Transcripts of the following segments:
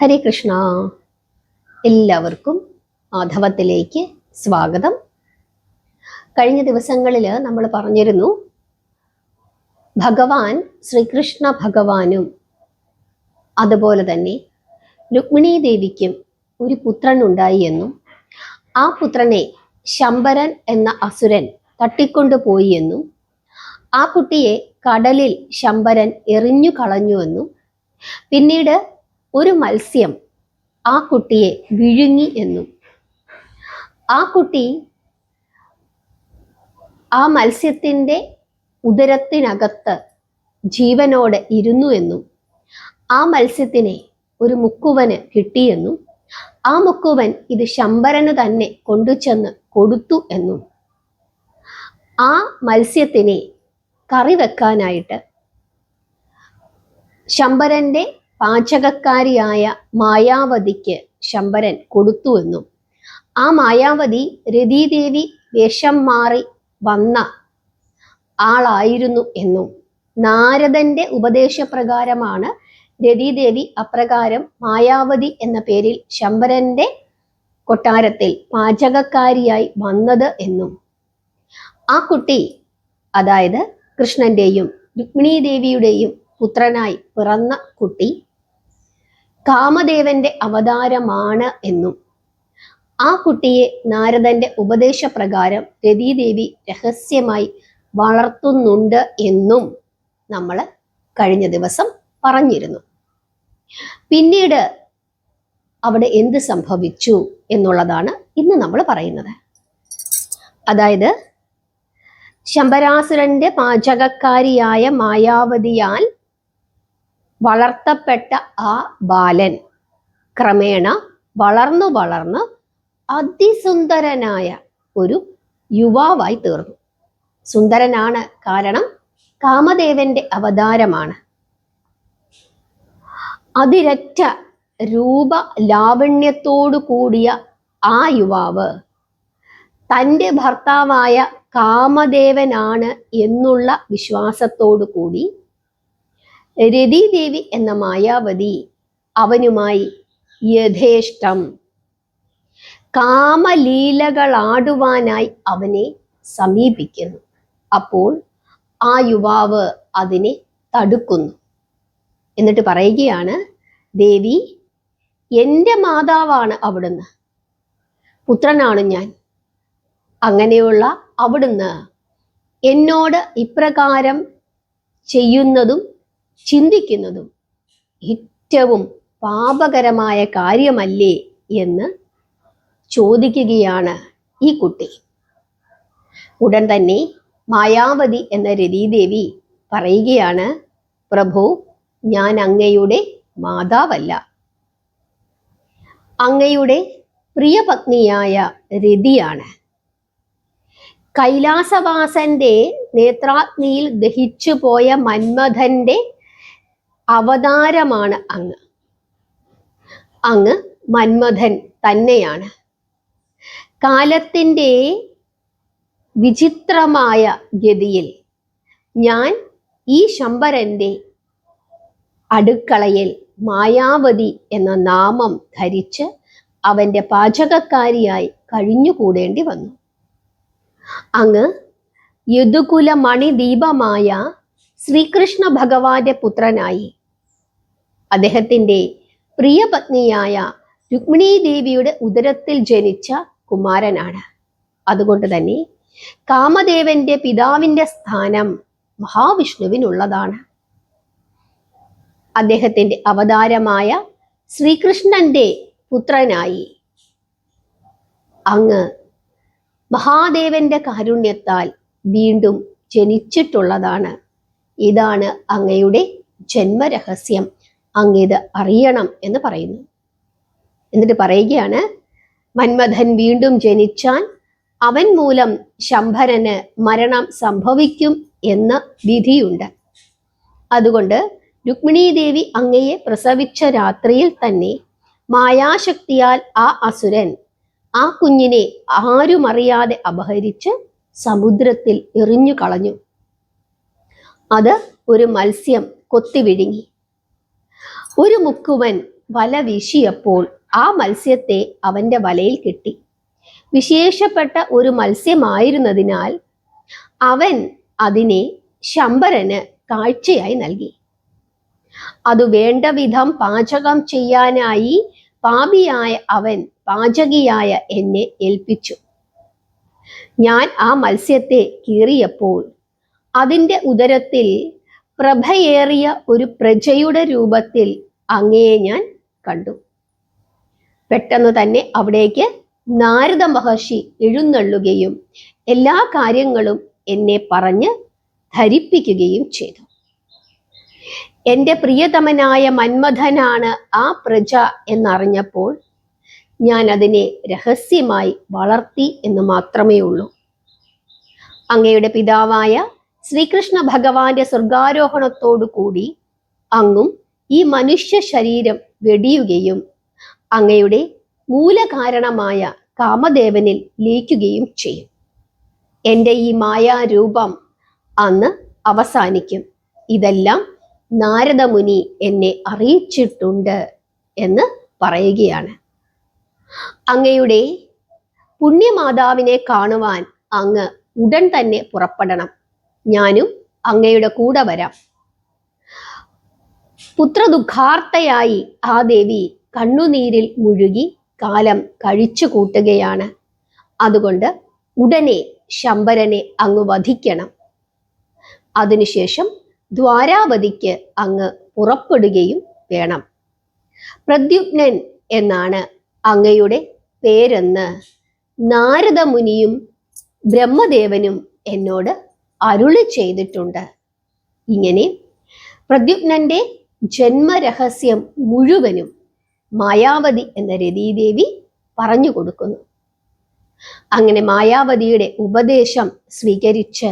ഹരേ കൃഷ്ണ. എല്ലാവർക്കും മാധവത്തിലേക്ക് സ്വാഗതം. കഴിഞ്ഞ ദിവസങ്ങളിൽ നമ്മൾ പറഞ്ഞിരുന്നു, ഭഗവാൻ ശ്രീകൃഷ്ണ ഭഗവാനും അതുപോലെ തന്നെ രുക്മിണീ ദേവിക്കും ഒരു പുത്രൻ ഉണ്ടായി എന്നും ആ പുത്രനെ ശംബരൻ എന്ന അസുരൻ തട്ടിക്കൊണ്ടുപോയി എന്നും ആ കുട്ടിയെ കടലിൽ ശംബരൻ എറിഞ്ഞു കളഞ്ഞുവെന്നും പിന്നീട് ഒരു മത്സ്യം ആ കുട്ടിയെ വിഴുങ്ങി എന്നും ആ കുട്ടി ആ മത്സ്യത്തിൻ്റെ ഉദരത്തിനകത്ത് ജീവനോടെ ഇരുന്നു എന്നും ആ മത്സ്യത്തിനെ ഒരു മുക്കുവന് കിട്ടിയെന്നും ആ മുക്കുവൻ ഇത് ശംബരന് തന്നെ കൊണ്ടുചെന്ന് കൊടുത്തു എന്നും ആ മത്സ്യത്തിനെ കറി വെക്കാനായിട്ട് ശംബരന്റെ പാചകക്കാരിയായ മായാവതിക്ക് ശംബരൻ കൊടുത്തുവെന്നും ആ മായാവതി രതീദേവി വേഷം മാറി വന്ന ആളായിരുന്നു എന്നും നാരദന്റെ ഉപദേശപ്രകാരമാണ് രതീദേവി അപ്രകാരം മായാവതി എന്ന പേരിൽ ശംബരന്റെ കൊട്ടാരത്തിൽ പാചകക്കാരിയായി വന്നത് എന്നും ആ കുട്ടി, അതായത് കൃഷ്ണന്റെയും രുക്മിണീ ദേവിയുടെയും പുത്രനായി പിറന്ന കുട്ടി കാമദേവന്റെ അവതാരമാണ് എന്നും ആ കുട്ടിയെ നാരദന്റെ ഉപദേശപ്രകാരം രതീദേവി രഹസ്യമായി വളർത്തുന്നുണ്ട് എന്നും നമ്മൾ കഴിഞ്ഞ ദിവസം പറഞ്ഞിരുന്നു. പിന്നീട് അവിടെ എന്ത് സംഭവിച്ചു എന്നുള്ളതാണ് ഇന്ന് നമ്മൾ പറയുന്നത്. അതായത് ശംബരാസുരന്റെ പാചകക്കാരിയായ മായാവതിയാൽ വളർത്തപ്പെട്ട ആ ബാലൻ ക്രമേണ വളർന്നു വളർന്ന് അതിസുന്ദരനായ ഒരു യുവാവായി തീർന്നു. സുന്ദരനാണ്, കാരണം കാമദേവന്റെ അവതാരമാണ്. അതിരറ്റ രൂപ ലാവണ്യത്തോടു കൂടിയ ആ യുവാവ് തൻ്റെ ഭർത്താവായ കാമദേവനാണ് എന്നുള്ള വിശ്വാസത്തോടു കൂടി രതീദേവി എന്ന മായാവതി അവനുമായി യഥേഷ്ടം കാമലീലകളാടുവാനായി അവനെ സമീപിക്കുന്നു. അപ്പോൾ ആ യുവാവ് അതിനെ തടുക്കുന്നു. എന്നിട്ട് പറയുകയാണ്, ദേവി, എൻ്റെ മാതാവാണ് അവിടുന്ന്, പുത്രനാണ് ഞാൻ. അങ്ങനെയുള്ള അവിടുന്ന് എന്നോട് ഇപ്രകാരം ചെയ്യുന്നതും ചിന്തിക്കുന്നതും ഏറ്റവും പാപകരമായ കാര്യമല്ലേ എന്ന് ചോദിക്കുകയാണ് ഈ കുട്ടി. ഉടൻ തന്നെ മായാവതി എന്ന രതീദേവി പറയുകയാണ്, പ്രഭു, ഞാൻ അങ്ങയുടെ മാതാവല്ല. അങ്ങയുടെ പ്രിയപത്നിയായ രതിയാണ്. കൈലാസവാസന്റെ നേത്രാഗ്നിയിൽ ദഹിച്ചു പോയ മന്മഥന്റെ അവതാരമാണ് അങ്ങ്. അങ്ങ് മന്മഥൻ തന്നെയാണ്. കാലത്തിൻ്റെ വിചിത്രമായ ഗതിയിൽ ഞാൻ ഈ ശംബരന്റെ അടുക്കളയിൽ മായാവതി എന്ന നാമം ധരിച്ച് അവന്റെ പാചകക്കാരിയായി കഴിഞ്ഞുകൂടേണ്ടി വന്നു. അങ്ങ് യദുകുല മണിദീപമായ ശ്രീകൃഷ്ണ ഭഗവാന്റെ പുത്രനായി അദ്ദേഹത്തിൻ്റെ പ്രിയപത്നിയായ രുക്മിണീ ദേവിയുടെ ഉദരത്തിൽ ജനിച്ച കുമാരനാണ്. അതുകൊണ്ട് തന്നെ കാമദേവന്റെ പിതാവിന്റെ സ്ഥാനം മഹാവിഷ്ണുവിനുള്ളതാണ്. അദ്ദേഹത്തിൻ്റെ അവതാരമായ ശ്രീകൃഷ്ണന്റെ പുത്രനായി അങ്ങ് മഹാദേവന്റെ കാരുണ്യത്താൽ വീണ്ടും ജനിച്ചിട്ടുള്ളതാണ്. ഇതാണ് അങ്ങയുടെ ജന്മരഹസ്യം, അങ്ങേത് അറിയണം എന്ന് പറയുന്നു. എന്നിട്ട് പറയുകയാണ്, മന്മഥൻ വീണ്ടും ജനിച്ചാൽ അവൻ മൂലം ശംഭരന് മരണം സംഭവിക്കും എന്ന് വിധിയുണ്ട്. അതുകൊണ്ട് രുക്മിണീ ദേവി അങ്ങയെ പ്രസവിച്ച രാത്രിയിൽ തന്നെ മായാശക്തിയാൽ ആ അസുരൻ ആ കുഞ്ഞിനെ ആരുമറിയാതെ അപഹരിച്ച് സമുദ്രത്തിൽ എറിഞ്ഞു കളഞ്ഞു. അത് ഒരു മത്സ്യം കൊത്തി വിഴുങ്ങി. ഒരു മുക്കുവൻ വല വീശിയപ്പോൾ ആ മത്സ്യത്തെ അവന്റെ വലയിൽ കിട്ടി. വിശേഷപ്പെട്ട ഒരു മത്സ്യമായിരുന്നതിനാൽ അവൻ അതിനെ ശമ്പരന് കാഴ്ചയായി നൽകി. അത് വേണ്ട വിധം പാചകം ചെയ്യാനായി പാപിയായ അവൻ പാചകിയായ എന്നെ ഏൽപ്പിച്ചു. ഞാൻ ആ മത്സ്യത്തെ കീറിയപ്പോൾ അതിൻ്റെ ഉദരത്തിൽ പ്രഭയേറിയ ഒരു പ്രജയുടെ രൂപത്തിൽ അങ്ങയെ ഞാൻ കണ്ടു. പെട്ടെന്ന് തന്നെ അവിടേക്ക് നാരദ മഹർഷി എഴുന്നള്ളുകയും എല്ലാ കാര്യങ്ങളും എന്നെ പറഞ്ഞ് ധരിപ്പിക്കുകയും ചെയ്തു. എൻ്റെ പ്രിയതമനായ മന്മഥനാണ് ആ പ്രജ എന്നറിഞ്ഞപ്പോൾ ഞാൻ അതിനെ രഹസ്യമായി വളർത്തി എന്ന് മാത്രമേ ഉള്ളൂ. അങ്ങയുടെ പിതാവായ ശ്രീകൃഷ്ണ ഭഗവാന്റെ സ്വർഗാരോഹണത്തോടു കൂടി അങ്ങും ഈ മനുഷ്യ ശരീരം വെടിയുകയും അങ്ങയുടെ മൂലകാരണമായ കാമദേവനിൽ ലയിക്കുകയും ചെയ്യും. എൻ്റെ ഈ മായാരൂപം അന്ന് അവസാനിക്കും. ഇതെല്ലാം നാരദമുനി എന്നെ അറിയിച്ചിട്ടുണ്ട് എന്ന് പറയുകയാണ്. അങ്ങയുടെ പുണ്യമാതാവിനെ കാണുവാൻ അങ്ങ് ഉടൻ തന്നെ പുറപ്പെടണം. ഞാനും അങ്ങയുടെ കൂടെ വരാം. പുത്രദുഃഖാർത്തയായി ആ ദേവി കണ്ണുനീരിൽ മുഴുകി കാലം കഴിച്ചു കൂട്ടുകയാണ്. അതുകൊണ്ട് ഉടനെ ശമ്പരനെ അങ്ങ് വധിക്കണം. അതിനുശേഷം ദ്വാരാവതിക്ക് അങ്ങ് പുറപ്പെടുകയും വേണം. പ്രദ്യുമ്നൻ എന്നാണ് അങ്ങയുടെ പേരെന്ന് നാരദമുനിയും ബ്രഹ്മദേവനും എന്നോട് അരുളി ചെയ്തിട്ടുണ്ട്. ഇങ്ങനെ പ്രദ്യുമ്നന്റെ ജന്മരഹസ്യം മുഴുവനും മായാവതി എന്ന രതീദേവി പറഞ്ഞു കൊടുക്കുന്നു. അങ്ങനെ മായാവതിയുടെ ഉപദേശം സ്വീകരിച്ച്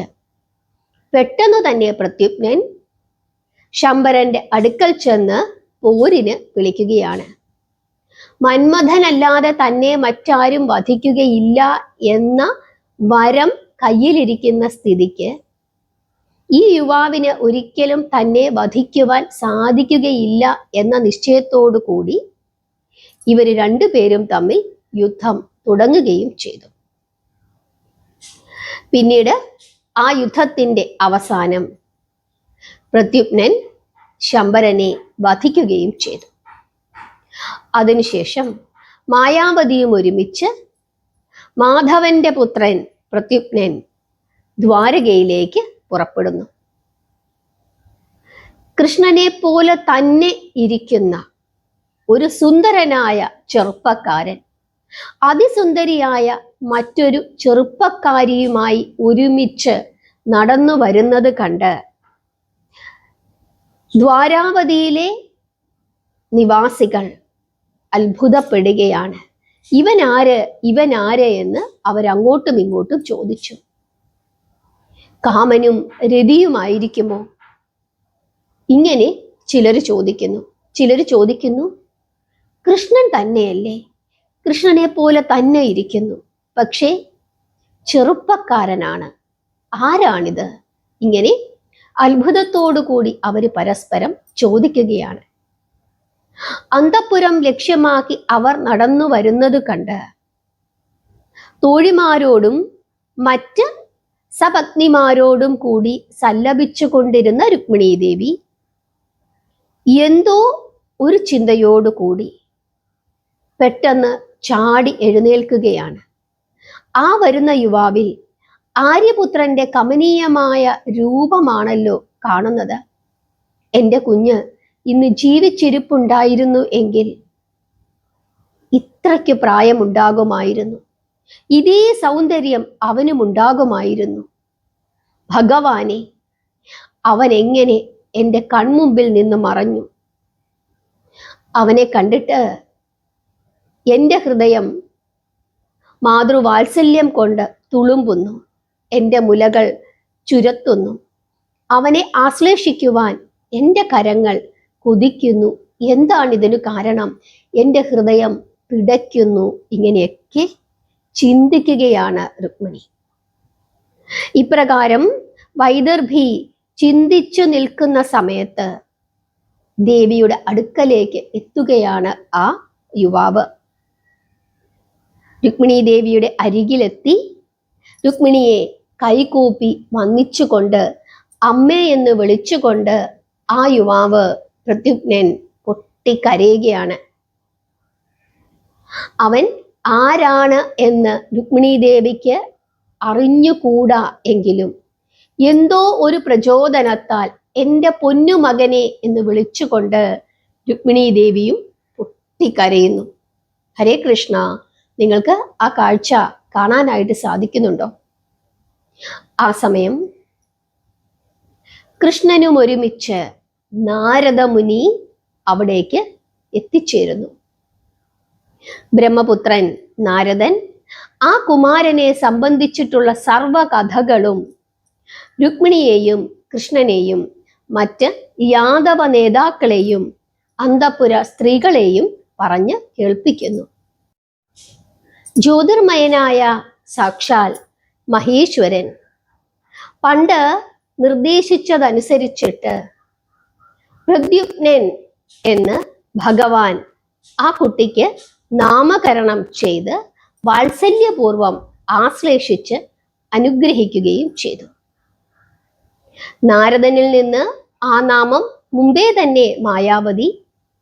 പെട്ടെന്ന് തന്നെ പ്രദ്യുമ്നൻ ശമ്പരന്റെ അടുക്കൽ ചെന്ന് പോരിന് വിളിക്കുകയാണ്. മന്മഥനല്ലാതെ തന്നെ മറ്റാരും വധിക്കുകയില്ല എന്ന വരം കയ്യിലിരിക്കുന്ന സ്ഥിതിക്ക് ഈ യുവാവിന് ഒരിക്കലും തന്നെ വധിക്കുവാൻ സാധിക്കുകയില്ല എന്ന നിശ്ചയത്തോടു കൂടി ഇവർ രണ്ടുപേരും തമ്മിൽ യുദ്ധം തുടങ്ങുകയും ചെയ്തു. പിന്നീട് ആ യുദ്ധത്തിന്റെ അവസാനം പ്രദ്യുമ്നൻ ശമ്പരനെ വധിക്കുകയും ചെയ്തു. അതിനുശേഷം മായാവതിയും ഒരുമിച്ച് മാധവന്റെ പുത്രൻ പ്രദ്യുമ്നൻ ദ്വാരകയിലേക്ക് പുറപ്പെടുന്നു. കൃഷ്ണനെ പോലെ തന്നെ ഇരിക്കുന്ന ഒരു സുന്ദരനായ ചെറുപ്പക്കാരൻ അതിസുന്ദരിയായ മറ്റൊരു ചെറുപ്പക്കാരിയുമായി ഒരുമിച്ച് നടന്നു വരുന്നത് കണ്ട് ദ്വാരാവതിയിലെ നിവാസികൾ അത്ഭുതപ്പെടുകയാണ്. ഇവനാര് എന്ന് അവരങ്ങോട്ടും ഇങ്ങോട്ടും ചോദിച്ചു. കാമനും രതിയുമായിരിക്കുമോ? ഇങ്ങനെ ചിലർ ചോദിക്കുന്നു കൃഷ്ണൻ തന്നെയല്ലേ? കൃഷ്ണനെ പോലെ തന്നെ ഇരിക്കുന്നു, പക്ഷേ ചെറുപ്പക്കാരനാണ്, ആരാണിത്? ഇങ്ങനെ അത്ഭുതത്തോടു കൂടി അവർ പരസ്പരം ചോദിക്കുകയാണ്. അന്തഃപുരം ലക്ഷ്യമാക്കി അവർ നടന്നു വരുന്നത് കണ്ട് തോഴിമാരോടും മറ്റ് സപത്നിമാരോടും കൂടി സല്ലപിച്ചു കൊണ്ടിരുന്ന രുക്മിണീ ദേവി എന്തോ ഒരു ചിന്തയോടുകൂടി പെട്ടെന്ന് ചാടി എഴുന്നേൽക്കുകയാണ്. ആ വരുന്ന യുവാവിൽ ആര്യപുത്രന്റെ കമനീയമായ രൂപമാണല്ലോ കാണുന്നത്. എൻ്റെ കുഞ്ഞ് ഇന്ന് ജീവിച്ചിരിപ്പുണ്ടായിരുന്നു എങ്കിൽ ഇത്രയ്ക്ക് പ്രായമുണ്ടാകുമായിരുന്നു, ഇതേ സൗന്ദര്യം അവനും ഉണ്ടാകുമായിരുന്നു. ഭഗവാനെ, അവൻ എങ്ങനെ എൻ്റെ കൺമുമ്പിൽ നിന്ന് മറഞ്ഞു? അവനെ കണ്ടിട്ട് എൻ്റെ ഹൃദയം മാതൃവാത്സല്യം കൊണ്ട് തുളുമ്പുന്നു, എൻ്റെ മുലകൾ ചുരത്തുന്നു. അവനെ ആശ്ലേഷിക്കുവാൻ എൻ്റെ കരങ്ങൾ കുതിക്കുന്നു. എന്താണിതിനു കാരണം? എൻ്റെ ഹൃദയം പിടയ്ക്കുന്നു. ഇങ്ങനെയൊക്കെ ചിന്തിക്കുകയാണ് രുക്മിണി. ഇപ്രകാരം വൈദർഭി ചിന്തിച്ചു നിൽക്കുന്ന സമയത്ത് ദേവിയുടെ അടുക്കലേക്ക് എത്തുകയാണ് ആ യുവാവ്. രുക്മിണി ദേവിയുടെ അരികിലെത്തി രുക്മിണിയെ കൈകൂപ്പി വന്ദിച്ചുകൊണ്ട് അമ്മേ എന്ന് വിളിച്ചുകൊണ്ട് ആ യുവാവ് പ്രദ്യുമ്നൻ പൊട്ടിക്കരയുകയാണ്. അവൻ ആരാണ് എന്ന് രുക്മിണി ദേവിക്ക് അറിഞ്ഞുകൂടാ എങ്കിലും എന്തോ ഒരു പ്രചോദനത്താൽ എൻ്റെ പൊന്നുമകനെ എന്ന് വിളിച്ചുകൊണ്ട് രുക്മിണി ദേവിയും പൊട്ടിക്കരയുന്നു. ഹരേ കൃഷ്ണ, നിങ്ങൾക്ക് ആ കാഴ്ച കാണാനായിട്ട് സാധിക്കുന്നുണ്ടോ? ആ സമയം കൃഷ്ണനും ഒരുമിച്ച് നാരദമുനി അവിടേക്ക് എത്തിച്ചേരുന്നു. ബ്രഹ്മപുത്രൻ നാരദൻ ആ കുമാരനെ സംബന്ധിച്ചിട്ടുള്ള സർവ കഥകളും രുക്മിണിയെയും കൃഷ്ണനെയും മറ്റ് യാദവ നേതാക്കളെയും അന്തഃപുര സ്ത്രീകളെയും പറഞ്ഞ് കേൾപ്പിക്കുന്നു. ജ്യോതിർമയനായ സാക്ഷാൽ മഹേശ്വരൻ പണ്ട് നിർദ്ദേശിച്ചതനുസരിച്ചിട്ട് പ്രദ്യുമ്നൻ എന്ന് ഭഗവാൻ ആ കുട്ടിക്ക് നാമകരണം ചെയ്ത് വാത്സല്യപൂർവം ആശ്ലേഷിച്ച് അനുഗ്രഹിക്കുകയും ചെയ്തു. നാരദനിൽ നിന്ന് ആ നാമം മുമ്പേ തന്നെ മായാവതി,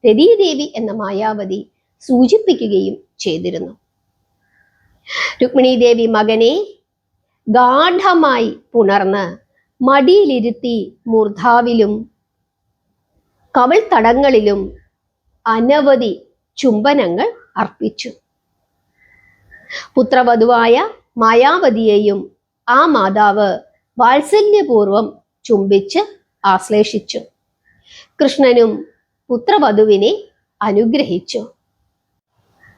രതീദേവി എന്ന മായാവതി സൂചിപ്പിക്കുകയും ചെയ്തിരുന്നു. രുക്മിണി ദേവി മകനെ ഗാഠമായി പുണർന്ന് മടിയിലിരുത്തി മൂർധാവിലും കവിൾത്തടങ്ങളിലും അനവധി ചുംബനങ്ങൾ അർപ്പിച്ചു. പുത്രവധുവായ മായാവതിയെയും ആ മാതാവ് വാത്സല്യപൂർവം ചുംബിച്ച് ആശ്ലേഷിച്ചു. കൃഷ്ണനും പുത്രവധുവിനെ അനുഗ്രഹിച്ചു.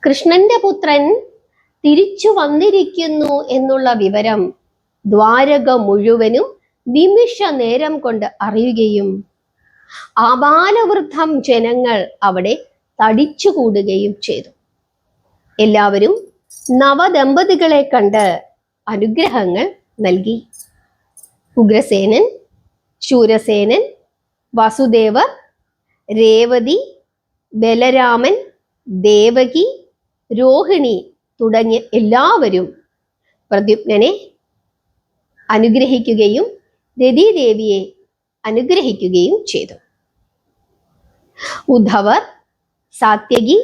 കൃഷ്ണന്റെ പുത്രൻ തിരിച്ചു വന്നിരിക്കുന്നു എന്നുള്ള വിവരം ദ്വാരക മുഴുവനും നിമിഷ നേരം കൊണ്ട് അറിയുകയും ആബാലവൃദ്ധം ജനങ്ങൾ അവിടെ തടിച്ചുകൂടുകയും ചെയ്തു. എല്ലാവരും നവദമ്പതികളെ കണ്ട് അനുഗ്രഹങ്ങൾ നൽകി. ഉഗ്രസേനൻ, ശൂരസേനൻ, വസുദേവർ, രേവതി, ബലരാമൻ, ദേവകി, രോഹിണി തുടങ്ങിയ എല്ലാവരും പ്രദ്യുമ്നനെ അനുഗ്രഹിക്കുകയും രതീദേവിയെ അനുഗ്രഹിക്കുകയും ചെയ്തു. ഉദ്ധവർ, സാത്യകി,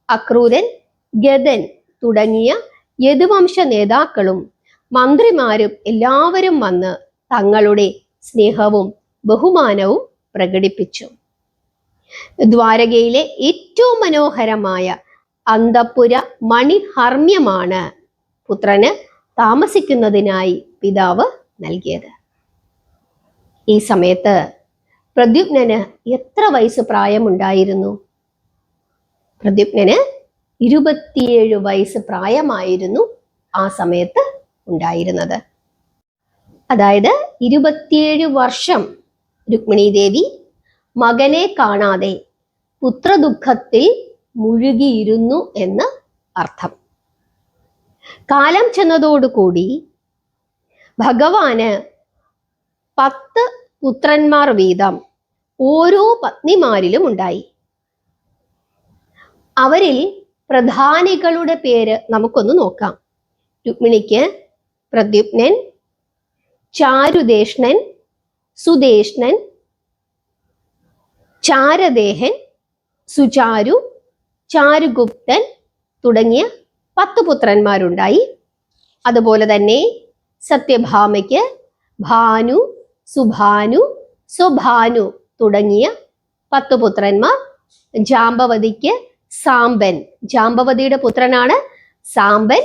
അക്രൂരൻ, ഗദൻ തുടങ്ങിയ യദുവംശ നേതാക്കളും മന്ത്രിമാരും എല്ലാവരും വന്ന് തങ്ങളുടെ സ്നേഹവും ബഹുമാനവും പ്രകടിപ്പിച്ചു. ദ്വാരകയിലെ ഏറ്റവും മനോഹരമായ അന്തഃപുര മണിഹർമ്മ്യമാണ് പുത്രന് താമസിക്കുന്നതിനായി പിതാവ് നൽകിയത്. ഈ സമയത്ത് പ്രദ്യുമ്നന് എത്ര വയസ്സ് പ്രായമുണ്ടായിരുന്നു? പ്രദ്യുമ്നന് 27 വയസ്സ് പ്രായമായിരുന്നു ആ സമയത്ത് ഉണ്ടായിരുന്നത്. അതായത് 27 വർഷം രുക്മിണി ദേവി മകനെ കാണാതെ പുത്രദുഃഖത്തിൽ മുഴുകിയിരുന്നു എന്ന് അർത്ഥം. കാലം ചെന്നതോടുകൂടി ഭഗവാന് 10 പുത്രന്മാർ വീതം ഓരോ പത്നിമാരിലും ഉണ്ടായി. അവരിൽ പ്രധാനികളുടെ പേര് നമുക്കൊന്ന് നോക്കാം. രുക്മിണിക്ക് പ്രദ്യുമ്നൻ, ചാരുദേഷ്ണൻ, സുദേഷ്ണൻ, ചാരദേഹൻ, സുചാരു, ചാരുഗുപ്തൻ തുടങ്ങിയ 10 പുത്രന്മാരുണ്ടായി. അതുപോലെ തന്നെ സത്യഭാമയ്ക്ക് ഭാനു, സുഭാനു, സ്വഭാനു തുടങ്ങിയ 10 പുത്രന്മാർ. ജാമ്പവതിക്ക് സാമ്പൻ, ജാമ്പവതിയുടെ പുത്രനാണ് സാമ്പൻ,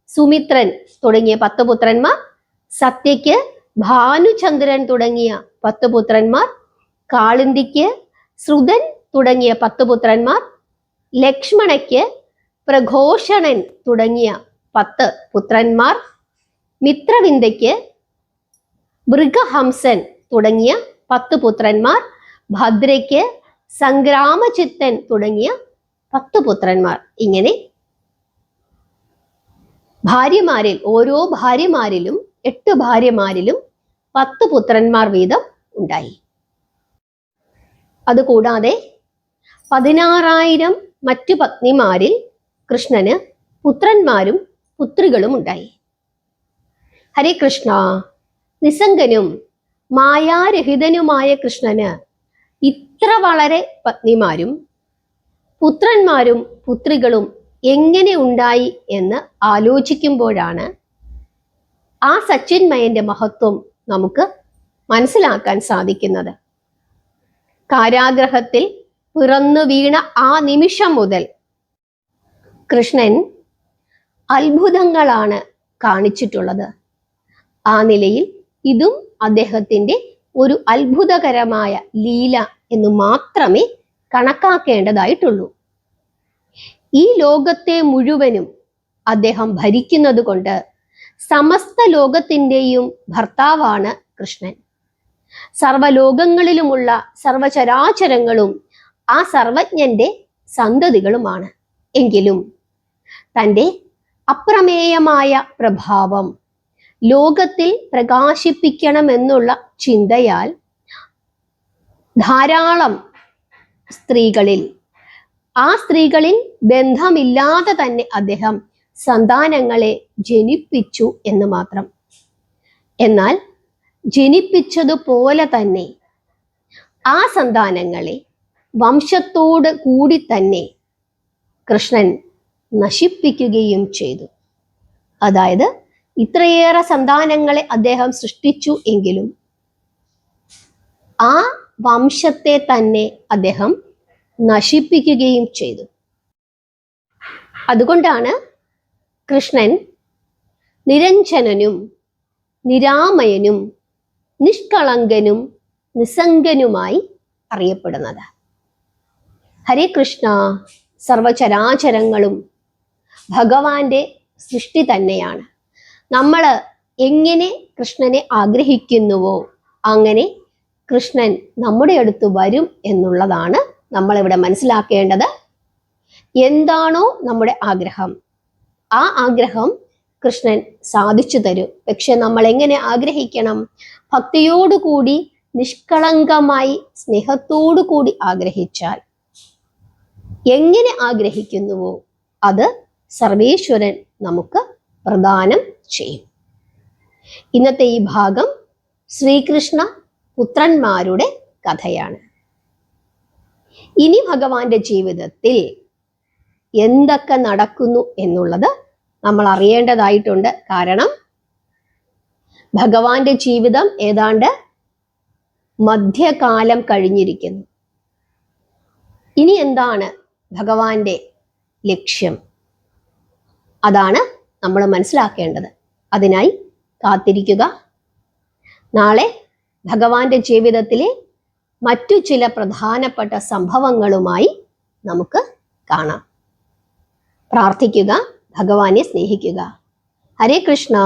സുമിത്രൻ തുടങ്ങിയ 10 പുത്രന്മാർ. സത്യയ്ക്ക് ഭാനുചന്ദ്രൻ തുടങ്ങിയ 10 പുത്രന്മാർ. കാളിന്ദിക്ക് ശ്രുതൻ തുടങ്ങിയ 10 പുത്രന്മാർ. ലക്ഷ്മണയ്ക്ക് പ്രഘോഷണൻ തുടങ്ങിയ 10 പുത്രന്മാർ. മിത്രവിന്ദയ്ക്ക് മൃഗഹംസൻ തുടങ്ങിയ 10 പുത്രന്മാർ. ഭദ്രയ്ക്ക് സംഗ്രാമചിത്തൻ തുടങ്ങിയ 10 പുത്രന്മാർ. ഇങ്ങനെ ഭാര്യമാരിൽ ഓരോ ഭാര്യമാരിലും 8 ഭാര്യമാരിലും 10 പുത്രന്മാർ വീതം ഉണ്ടായി. അതുകൂടാതെ 16,000 മറ്റു പത്നിമാരിൽ കൃഷ്ണന് പുത്രന്മാരും പുത്രികളും ഉണ്ടായി. ഹരേ കൃഷ്ണ. നിസ്സംഗനും മായാരഹിതനുമായ കൃഷ്ണന് ഇത്ര വളരെ പത്നിമാരും പുത്രന്മാരും പുത്രികളും എങ്ങനെ ഉണ്ടായി എന്ന് ആലോചിക്കുമ്പോഴാണ് ആ സച്ചിന്മയന്റെ മഹത്വം നമുക്ക് മനസ്സിലാക്കാൻ സാധിക്കുന്നത്. കാരാഗ്രഹത്തിൽ പിറന്നു വീണ ആ നിമിഷം മുതൽ കൃഷ്ണൻ അത്ഭുതങ്ങളാണ് കാണിച്ചിട്ടുള്ളത്. ആ നിലയിൽ ഇതും അദ്ദേഹത്തിന്റെ ഒരു അത്ഭുതകരമായ ലീല എന്ന് മാത്രമേ കണക്കാക്കേണ്ടതായിട്ടുള്ളൂ. ഈ ലോകത്തെ മുഴുവനും അദ്ദേഹം ഭരിക്കുന്നത് കൊണ്ട് സമസ്ത ലോകത്തിൻ്റെയും ഭർത്താവാണ് കൃഷ്ണൻ. സർവലോകങ്ങളിലുമുള്ള സർവചരാചരങ്ങളും ആ സർവജ്ഞന്റെ സന്തതികളുമാണ്. എങ്കിലും തൻ്റെ അപ്രമേയമായ പ്രഭാവം ലോകത്തിൽ പ്രകാശിപ്പിക്കണമെന്നുള്ള ചിന്തയാൽ ധാരാളം സ്ത്രീകളിൽ ബന്ധമില്ലാതെ തന്നെ അദ്ദേഹം സന്താനങ്ങളെ ജനിപ്പിച്ചു എന്ന് മാത്രം. എന്നാൽ ജനിപ്പിച്ചതുപോലെ തന്നെ ആ സന്താനങ്ങളെ വംശത്തോട് കൂടി തന്നെ കൃഷ്ണൻ നശിപ്പിക്കുകയും ചെയ്തു. അതായത് ഇത്രയേറെ സന്താനങ്ങളെ അദ്ദേഹം സൃഷ്ടിച്ചു എങ്കിലും ആ വംശത്തെ തന്നെ അദ്ദേഹം നശിപ്പിക്കുകയും ചെയ്തു. അതുകൊണ്ടാണ് കൃഷ്ണൻ നിരഞ്ജനനും നിരാമയനും നിഷ്കളങ്കനും നിസ്സംഗനുമായി അറിയപ്പെടുന്നത്. ഹരേ കൃഷ്ണ. സർവചരാചരങ്ങളും ഭഗവാന്റെ സൃഷ്ടി തന്നെയാണ്. നമ്മൾ എങ്ങനെ കൃഷ്ണനെ ആഗ്രഹിക്കുന്നുവോ അങ്ങനെ കൃഷ്ണൻ നമ്മുടെ അടുത്ത് വരും എന്നുള്ളതാണ് നമ്മളിവിടെ മനസ്സിലാക്കേണ്ടത്. എന്താണോ നമ്മുടെ ആഗ്രഹം ആ ആഗ്രഹം കൃഷ്ണൻ സാധിച്ചു തരും. പക്ഷെ നമ്മൾ എങ്ങനെ ആഗ്രഹിക്കണം? ഭക്തിയോടുകൂടി നിഷ്കളങ്കമായി സ്നേഹത്തോടു കൂടി ആഗ്രഹിച്ചാൽ എങ്ങനെ ആഗ്രഹിക്കുന്നുവോ അത് സർവേശ്വരൻ നമുക്ക് പ്രദാനം ചെയ്യും. ഇന്നത്തെ ഈ ഭാഗം ശ്രീകൃഷ്ണ പുത്രന്മാരുടെ കഥയാണ്. ഇനി ഭഗവാന്റെ ജീവിതത്തിൽ എന്തൊക്കെ നടക്കുന്നു എന്നുള്ളത് നമ്മൾ അറിയേണ്ടതായിട്ടുണ്ട്. കാരണം ഭഗവാന്റെ ജീവിതം ഏതാണ്ട് മധ്യകാലം കഴിഞ്ഞിരിക്കുന്നു. ഇനി എന്താണ് ഭഗവാന്റെ ലക്ഷ്യം? അതാണ് നമ്മൾ മനസ്സിലാക്കേണ്ടത്. അതിനായി കാത്തിരിക്കുക. നാളെ ഭഗവാന്റെ ജീവിതത്തിലെ മറ്റു ചില പ്രധാനപ്പെട്ട സംഭവങ്ങളുമായി നമുക്ക് കാണാം. പ്രാർത്ഥിക്കുക, ഭഗവാനെ സ്നേഹിക്കുക. ഹരേ കൃഷ്ണ.